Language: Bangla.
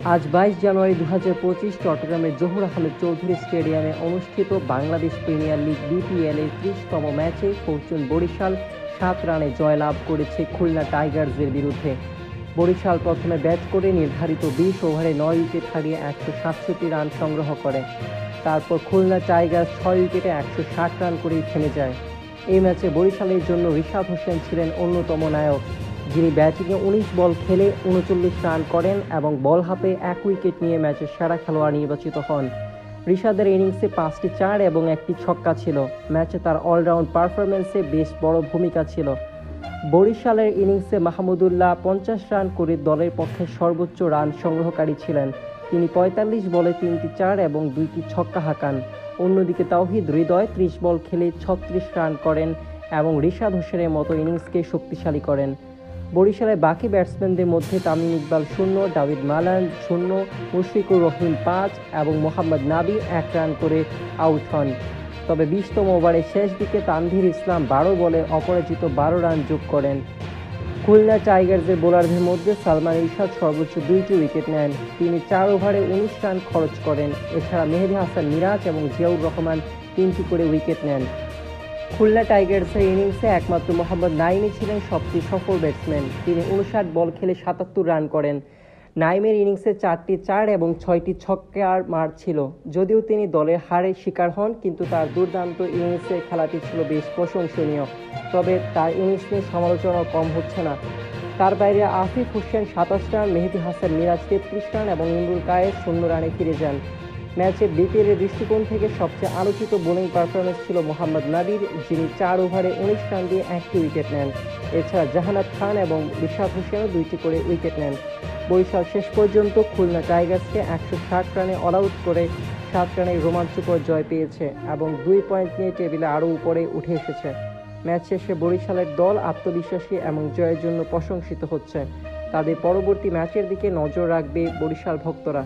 আজ ২২ জানুয়ারি ২০২৫ চট্টগ্রামের জহুর আহমেদ চৌধুরী স্টেডিয়ামে অনুষ্ঠিত বাংলাদেশ প্রিমিয়ার লিগ বিপিএল এর ৩০তম ম্যাচে ফরচুন বরিশাল ৭ রানে জয়লাভ করেছে খুলনা টাইগার্সের বিরুদ্ধে। বরিশাল প্রথমে ব্যাট করে নির্ধারিত ২০ ওভারে ৯ উইকেট হারিয়ে ১৬৭ রান সংগ্রহ করে। তারপর খুলনা টাইগার্স ৬ উইকেটে ১৬০ রান করেই থেমে যায়। এই ম্যাচে বরিশালের জন্য রিশাদ হোসেন ছিলেন অন্যতম নায়ক, যিনি ব্যাটিংয়ে ১৯ বল খেলে ৩৯ রান করেন এবং বল হাতে ১ উইকেট নিয়ে ম্যাচের সেরা খেলোয়াড় নির্বাচিত হন। রিশাদের ইনিংসে ৫টি ৪ এবং ১টি ছক্কা ছিল। ম্যাচে তার অলরাউন্ড পারফরম্যান্সে বেশ বড় ভূমিকা ছিল। বরিশালের ইনিংসে মাহমুদুল্লাহ ৫০ রান করে দলের পক্ষে সর্বোচ্চ রান সংগ্রহকারী ছিলেন। তিনি ৪৫ বলে ৩টি ৪ এবং ২টি ছক্কা হাঁকান। অন্যদিকে তাওহিদ হৃদয় ৩০ বল খেলে ৩৬ রান করেন এবং রিশাদ হোসেনের মতো ইনিংসকে শক্তিশালী করেন। বরিশালের বাকি ব্যাটসম্যানদের মধ্যে তামিম ইকবাল ০, দাভিদ মালান ০, মুশফিকুর রহিম ৫ এবং মোহাম্মদ নাবি ১ রান করে আউট হন। তবে ২০তম ওভারের শেষ দিকে তানভীর ইসলাম ১২ বলে অপরাজিত ১২ রান যোগ করেন। খুলনা টাইগার্সের বোলারদের মধ্যে সালমান ইরশাদ সর্বোচ্চ ২টি উইকেট নেন। তিনি ৪ ওভারে ১৯ রান খরচ করেন। এছাড়া মেহেদী হাসান মিরাজ এবং জিয়াউর রহমান ৩টি করে উইকেট নেন। খুলনা টাইগার্সের ইনিংসে একমাত্র মোহাম্মদ নাইমই ছিলেন সবচেয়ে সফল ব্যাটসম্যান। তিনি ৫৯ বল খেলে ৭৭ রান করেন। নাইমের ইনিংসে ৪টি ৪ এবং ৬টি ছক্কার মার ছিল। যদিও তিনি দলের হারের শিকার হন, কিন্তু তার দুর্দান্ত ইনিংসের খেলাটি ছিল বেশ প্রশংসনীয়। তবে তার ইনিংস নিয়ে সমালোচনা কম হচ্ছে না। তার বাইরে আফিফ হোসেন ২৭ রান, মেহেদী হাসান মিরাজ ৩৩ রান এবং ইমরুল কায়েস ০ রানে ফিরে যান। ম্যাচে বিপিএলের দৃষ্টিকোণ থেকে সবচেয়ে আলোচিত বোলিং পারফরম্যান্স ছিল মোহাম্মদ নাবির, যিনি ৪ ওভারে ১৯ রান দিয়ে ১টি উইকেট নেন। এছাড়া জাহানাত খান এবং রিশাদ হোসেনও ২টি করে উইকেট নেন। বরিশাল শেষ পর্যন্ত খুলনা টাইগার্সকে ১৬০ রানে অল আউট করে ৭ রানের রোমাঞ্চকর জয় পেয়েছে এবং ২ পয়েন্ট নিয়ে টেবিলে আরও উপরে উঠে এসেছে। ম্যাচ শেষে বরিশালের দল আত্মবিশ্বাসী এবং জয়ের জন্য প্রশংসিত হচ্ছে। তাদের পরবর্তী ম্যাচের দিকে নজর রাখবে বরিশাল ভক্তরা।